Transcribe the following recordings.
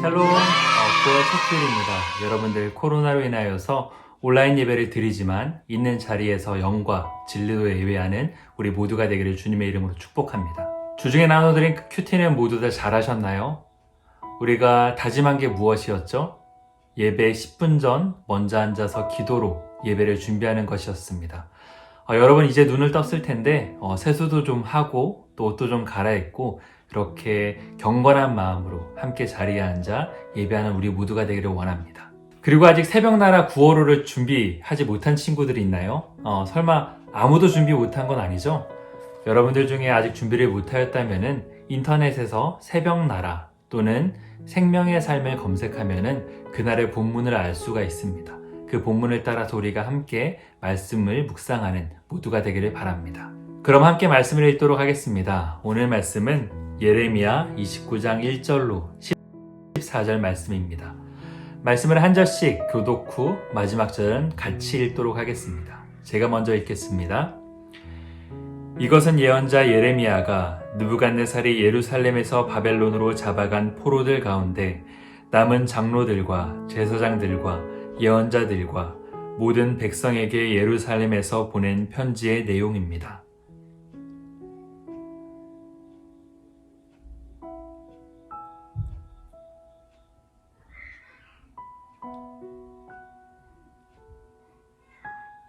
샬롬, 9월 첫 주일입니다. 여러분들 코로나로 인하여서 온라인 예배를 드리지만 있는 자리에서 영과 진리로 예배하는 우리 모두가 되기를 주님의 이름으로 축복합니다. 주중에 나눠드린 큐티는 모두 다 잘하셨나요? 우리가 다짐한 게 무엇이었죠? 예배 10분 전 먼저 앉아서 기도로 예배를 준비하는 것이었습니다. 여러분 이제 눈을 떴을 텐데 세수도 좀 하고 또 옷도 좀 갈아입고 이렇게 경건한 마음으로 함께 자리에 앉아 예배하는 우리 모두가 되기를 원합니다. 그리고 아직 새벽나라 9월호를 준비하지 못한 친구들이 있나요? 설마 아무도 준비 못한 건 아니죠? 여러분들 중에 아직 준비를 못하였다면 인터넷에서 새벽나라 또는 생명의 삶을 검색하면 그날의 본문을 알 수가 있습니다. 그 본문을 따라서 우리가 함께 말씀을 묵상하는 모두가 되기를 바랍니다. 그럼 함께 말씀을 읽도록 하겠습니다. 오늘 말씀은 예레미야 29장 1절로 14절 말씀입니다. 말씀을 한 절씩 교독 후 마지막 절은 같이 읽도록 하겠습니다. 제가 먼저 읽겠습니다. 이것은 예언자 예레미야가 느부갓네살이 예루살렘에서 바벨론으로 잡아간 포로들 가운데 남은 장로들과 제사장들과 예언자들과 모든 백성에게 예루살렘에서 보낸 편지의 내용입니다.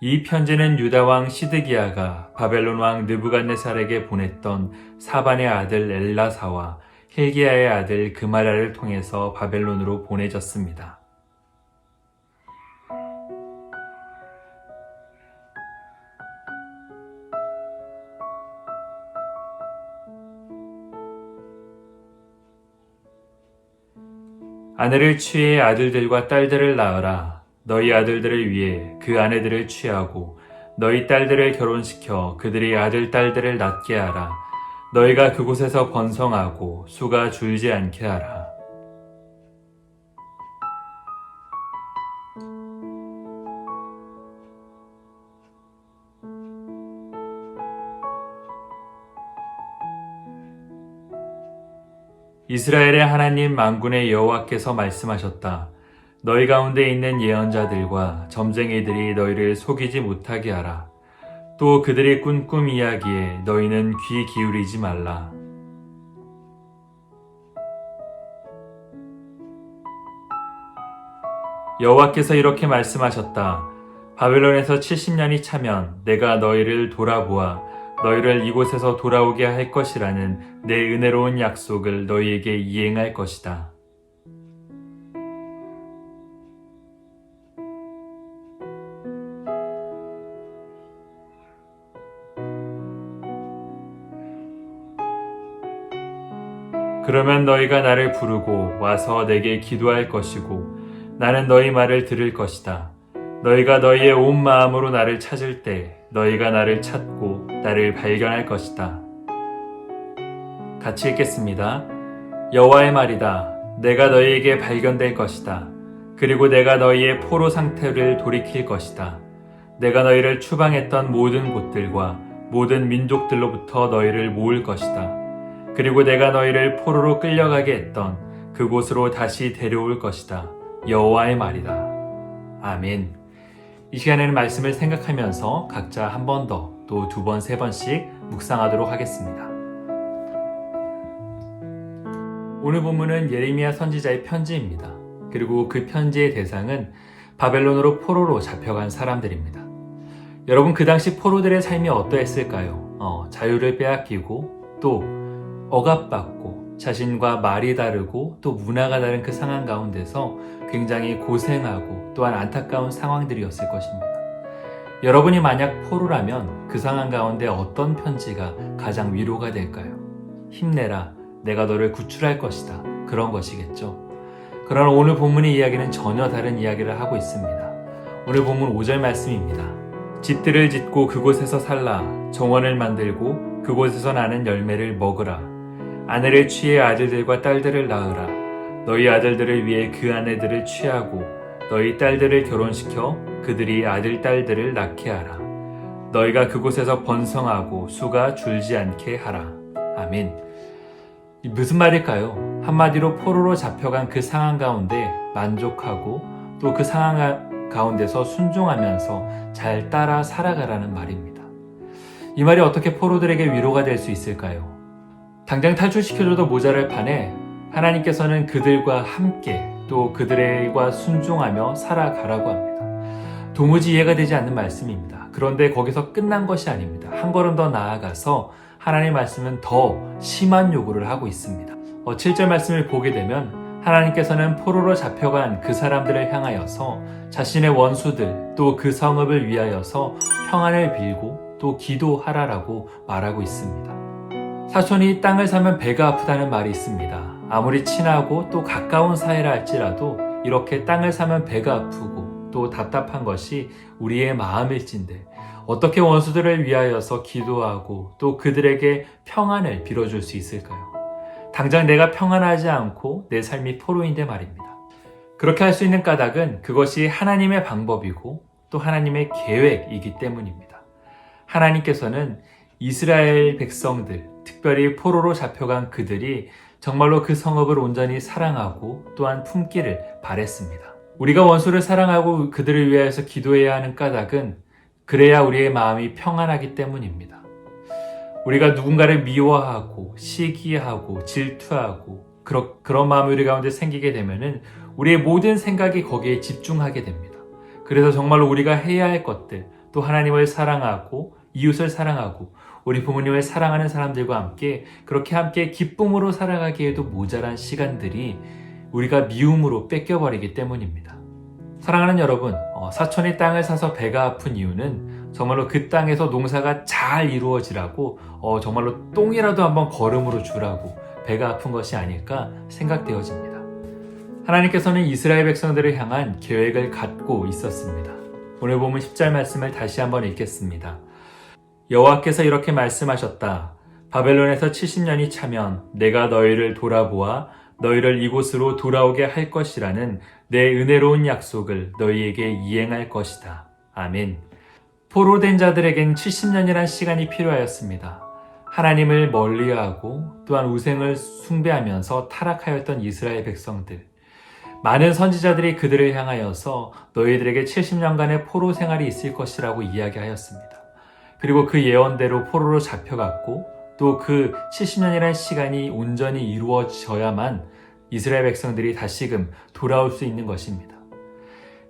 이 편지는 유다 왕 시드기야가 바벨론 왕 느부갓네살에게 보냈던 사반의 아들 엘라사와 힐기야의 아들 그마랴를 통해서 바벨론으로 보내졌습니다. 아내를 취해 아들들과 딸들을 낳으라. 너희 아들들을 위해 그 아내들을 취하고 너희 딸들을 결혼시켜 그들의 아들, 딸들을 낳게 하라. 너희가 그곳에서 번성하고 수가 줄지 않게 하라. 이스라엘의 하나님 만군의 여호와께서 말씀하셨다. 너희 가운데 있는 예언자들과 점쟁이들이 너희를 속이지 못하게 하라. 또 그들이 꾼 꿈 이야기에 너희는 귀 기울이지 말라. 여호와께서 이렇게 말씀하셨다. 바벨론에서 70년이 차면 내가 너희를 돌아보아 너희를 이곳에서 돌아오게 할 것이라는 내 은혜로운 약속을 너희에게 이행할 것이다. 그러면 너희가 나를 부르고 와서 내게 기도할 것이고 나는 너희 말을 들을 것이다. 너희가 너희의 온 마음으로 나를 찾을 때 너희가 나를 찾고 나를 발견할 것이다. 같이 읽겠습니다. 여호와의 말이다. 내가 너희에게 발견될 것이다. 그리고 내가 너희의 포로 상태를 돌이킬 것이다. 내가 너희를 추방했던 모든 곳들과 모든 민족들로부터 너희를 모을 것이다. 그리고 내가 너희를 포로로 끌려가게 했던 그곳으로 다시 데려올 것이다. 여호와의 말이다. 아멘. 이 시간에는 말씀을 생각하면서 각자 한 번 더, 또 두 번, 세 번씩 묵상하도록 하겠습니다. 오늘 본문은 예레미야 선지자의 편지입니다. 그리고 그 편지의 대상은 바벨론으로 포로로 잡혀간 사람들입니다. 여러분 그 당시 포로들의 삶이 어떠했을까요? 자유를 빼앗기고 또 억압받고 자신과 말이 다르고 또 문화가 다른 그 상황 가운데서 굉장히 고생하고 또한 안타까운 상황들이었을 것입니다. 여러분이 만약 포로라면 그 상황 가운데 어떤 편지가 가장 위로가 될까요? 힘내라, 내가 너를 구출할 것이다. 그런 것이겠죠. 그러나 오늘 본문의 이야기는 전혀 다른 이야기를 하고 있습니다. 오늘 본문 5절 말씀입니다. 집들을 짓고 그곳에서 살라, 정원을 만들고 그곳에서 나는 열매를 먹으라. 아내를 취해 아들들과 딸들을 낳으라. 너희 아들들을 위해 그 아내들을 취하고 너희 딸들을 결혼시켜 그들이 아들, 딸들을 낳게 하라. 너희가 그곳에서 번성하고 수가 줄지 않게 하라. 아멘. 무슨 말일까요? 한마디로 포로로 잡혀간 그 상황 가운데 만족하고 또 그 상황 가운데서 순종하면서 잘 따라 살아가라는 말입니다. 이 말이 어떻게 포로들에게 위로가 될 수 있을까요? 당장 탈출시켜줘도 모자랄 판에 하나님께서는 그들과 함께 또 그들과 순종하며 살아가라고 합니다. 도무지 이해가 되지 않는 말씀입니다. 그런데 거기서 끝난 것이 아닙니다. 한 걸음 더 나아가서 하나님의 말씀은 더 심한 요구를 하고 있습니다. 7절 말씀을 보게 되면 하나님께서는 포로로 잡혀간 그 사람들을 향하여서 자신의 원수들 또 그 성읍을 위하여서 평안을 빌고 또 기도하라라고 말하고 있습니다. 사촌이 땅을 사면 배가 아프다는 말이 있습니다. 아무리 친하고 또 가까운 사이라 할지라도 이렇게 땅을 사면 배가 아프고 또 답답한 것이 우리의 마음일진데 어떻게 원수들을 위하여서 기도하고 또 그들에게 평안을 빌어줄 수 있을까요? 당장 내가 평안하지 않고 내 삶이 포로인데 말입니다. 그렇게 할 수 있는 까닭은 그것이 하나님의 방법이고 또 하나님의 계획이기 때문입니다. 하나님께서는 이스라엘 백성들, 특별히 포로로 잡혀간 그들이 정말로 그 성읍을 온전히 사랑하고 또한 품기를 바랬습니다. 우리가 원수를 사랑하고 그들을 위하여서 기도해야 하는 까닭은 그래야 우리의 마음이 평안하기 때문입니다. 우리가 누군가를 미워하고 시기하고 질투하고 그런 마음이 우리 가운데 생기게 되면은 우리의 모든 생각이 거기에 집중하게 됩니다. 그래서 정말로 우리가 해야 할 것들, 또 하나님을 사랑하고 이웃을 사랑하고 우리 부모님을 사랑하는 사람들과 함께 그렇게 함께 기쁨으로 살아가기에도 모자란 시간들이 우리가 미움으로 뺏겨버리기 때문입니다. 사랑하는 여러분, 사촌이 땅을 사서 배가 아픈 이유는 정말로 그 땅에서 농사가 잘 이루어지라고 정말로 똥이라도 한번 걸음으로 주라고 배가 아픈 것이 아닐까 생각되어집니다. 하나님께서는 이스라엘 백성들을 향한 계획을 갖고 있었습니다. 오늘 보면 10절 말씀을 다시 한번 읽겠습니다. 여호와께서 이렇게 말씀하셨다. 바벨론에서 70년이 차면 내가 너희를 돌아보아 너희를 이곳으로 돌아오게 할 것이라는 내 은혜로운 약속을 너희에게 이행할 것이다. 아멘. 포로된 자들에겐 70년이란 시간이 필요하였습니다. 하나님을 멀리하고 또한 우상을 숭배하면서 타락하였던 이스라엘 백성들. 많은 선지자들이 그들을 향하여서 너희들에게 70년간의 포로 생활이 있을 것이라고 이야기하였습니다. 그리고 그 예언대로 포로로 잡혀갔고 또 그 70년이라는 시간이 온전히 이루어져야만 이스라엘 백성들이 다시금 돌아올 수 있는 것입니다.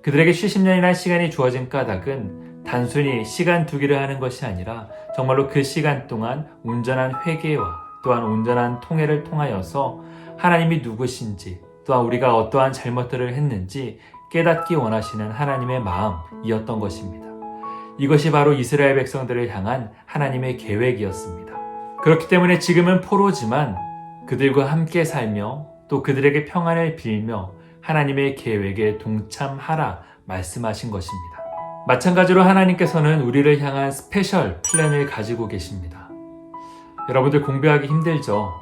그들에게 70년이라는 시간이 주어진 까닭은 단순히 시간 두기를 하는 것이 아니라 정말로 그 시간 동안 온전한 회개와 또한 온전한 통회를 통하여서 하나님이 누구신지 또한 우리가 어떠한 잘못들을 했는지 깨닫기 원하시는 하나님의 마음이었던 것입니다. 이것이 바로 이스라엘 백성들을 향한 하나님의 계획이었습니다. 그렇기 때문에 지금은 포로지만 그들과 함께 살며 또 그들에게 평안을 빌며 하나님의 계획에 동참하라 말씀하신 것입니다. 마찬가지로 하나님께서는 우리를 향한 스페셜 플랜을 가지고 계십니다. 여러분들 공부하기 힘들죠?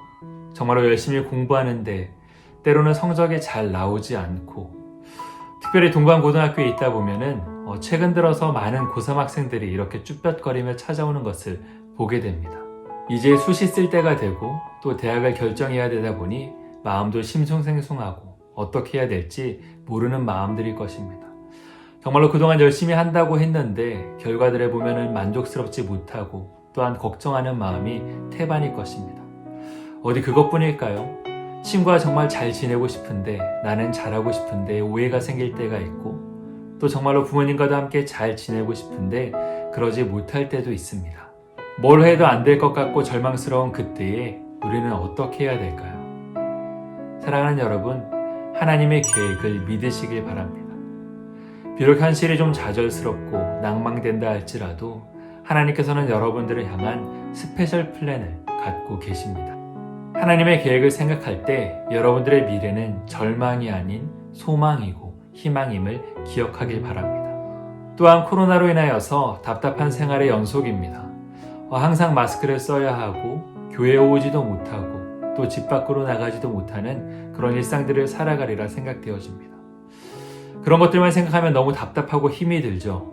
정말로 열심히 공부하는데 때로는 성적이 잘 나오지 않고 특별히 동광고등학교에 있다 보면은 최근 들어서 많은 고3 학생들이 이렇게 쭈뼛거리며 찾아오는 것을 보게 됩니다. 이제 수시 쓸 때가 되고 또 대학을 결정해야 되다 보니 마음도 심숭생숭하고 어떻게 해야 될지 모르는 마음들일 것입니다. 정말로 그동안 열심히 한다고 했는데 결과들을 보면은 만족스럽지 못하고 또한 걱정하는 마음이 태반일 것입니다. 어디 그것뿐일까요? 친구와 정말 잘 지내고 싶은데 나는 잘하고 싶은데 오해가 생길 때가 있고 또 정말로 부모님과도 함께 잘 지내고 싶은데 그러지 못할 때도 있습니다. 뭘 해도 안 될 것 같고 절망스러운 그때에 우리는 어떻게 해야 될까요? 사랑하는 여러분, 하나님의 계획을 믿으시길 바랍니다. 비록 현실이 좀 좌절스럽고 낭망된다 할지라도 하나님께서는 여러분들을 향한 스페셜 플랜을 갖고 계십니다. 하나님의 계획을 생각할 때 여러분들의 미래는 절망이 아닌 소망이고 희망임을 기억하길 바랍니다. 또한 코로나로 인하여서 답답한 생활의 연속입니다. 항상 마스크를 써야 하고 교회에 오지도 못하고 또 집 밖으로 나가지도 못하는 그런 일상들을 살아가리라 생각되어집니다. 그런 것들만 생각하면 너무 답답하고 힘이 들죠.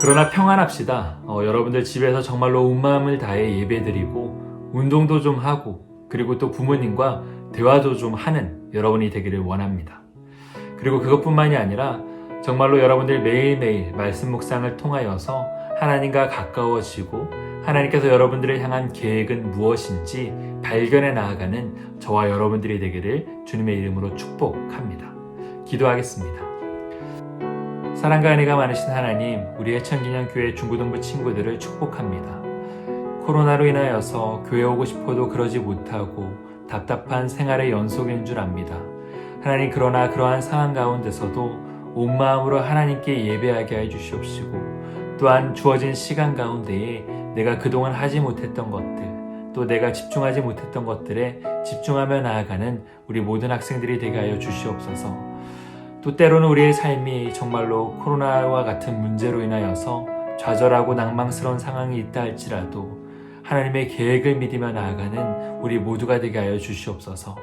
그러나 평안합시다. 여러분들 집에서 정말로 온 마음을 다해 예배드리고 운동도 좀 하고 그리고 또 부모님과 대화도 좀 하는 여러분이 되기를 원합니다. 그리고 그것뿐만이 아니라 정말로 여러분들 매일매일 말씀 묵상을 통하여서 하나님과 가까워지고 하나님께서 여러분들을 향한 계획은 무엇인지 발견해 나아가는 저와 여러분들이 되기를 주님의 이름으로 축복합니다. 기도하겠습니다. 사랑과 은혜가 많으신 하나님, 우리 해천기념 교회 중고등부 친구들을 축복합니다. 코로나로 인하여서 교회 오고 싶어도 그러지 못하고 답답한 생활의 연속인 줄 압니다. 하나님, 그러나 그러한 상황 가운데서도 온 마음으로 하나님께 예배하게 해 주시옵시고, 또한 주어진 시간 가운데에 내가 그동안 하지 못했던 것들, 또 내가 집중하지 못했던 것들에 집중하며 나아가는 우리 모든 학생들이 되게 하여 주시옵소서. 또 때로는 우리의 삶이 정말로 코로나와 같은 문제로 인하여서 좌절하고 낭망스러운 상황이 있다 할지라도 하나님의 계획을 믿으며 나아가는 우리 모두가 되게 하여 주시옵소서.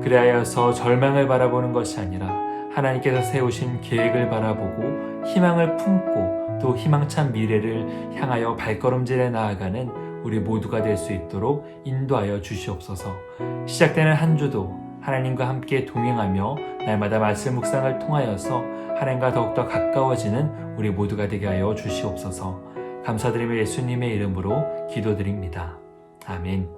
그리하여서 절망을 바라보는 것이 아니라 하나님께서 세우신 계획을 바라보고 희망을 품고 또 희망찬 미래를 향하여 발걸음질해 나아가는 우리 모두가 될 수 있도록 인도하여 주시옵소서. 시작되는 한 주도 하나님과 함께 동행하며 날마다 말씀 묵상을 통하여서 하나님과 더욱더 가까워지는 우리 모두가 되게 하여 주시옵소서. 감사드리며 예수님의 이름으로 기도드립니다. 아멘.